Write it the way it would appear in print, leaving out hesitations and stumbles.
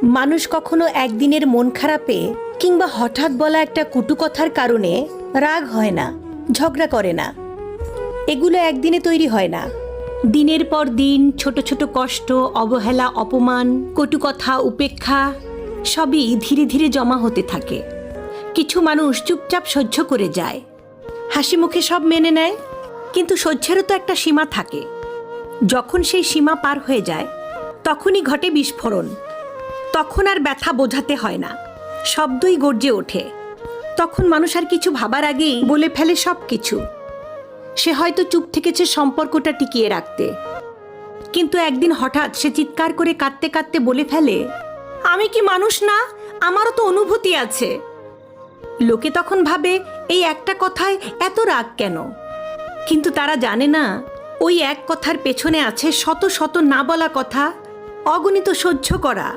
মানুষ কখনো একদিনের মন খারাপে কিংবা হঠাৎ বলা একটা কটু কথার কারণে রাগ হয় না, ঝগড়া করে না। এগুলো একদিনে তৈরি হয় না। দিনের পর দিন ছোট ছোট কষ্ট, অবহেলা, অপমান, কটু কথা, উপেক্ষা সবই ধীরে ধীরে জমা হতে থাকে। কিছু মানুষ চুপচাপ সহ্য করে যায়, হাসি মুখে সব মেনে নেয়, কিন্তু সহ্যেরও তো একটা সীমা থাকে। যখন সেই সীমা পার হয়ে যায় তখনই ঘটে বিস্ফোরণ। তখন আর ব্যথা বোঝাতে হয় না, শব্দই গর্জে ওঠে। তখন মানুষ আর কিছু ভাবার আগেই বলে ফেলে সব কিছু। সে হয়তো চুপ থেকেছে সম্পর্কটা টিকিয়ে রাখতে, কিন্তু একদিন হঠাৎ সে চিৎকার করে কাঁদতে কাঁদতে বলে ফেলে, আমি কি মানুষ না? আমারও তো অনুভূতি আছে। লোকে তখন ভাবে এই একটা কথায় এত রাগ কেন? কিন্তু তারা জানে না, ওই এক কথার পেছনে আছে শত শত না বলা কথা, অগণিত সহ্য করা।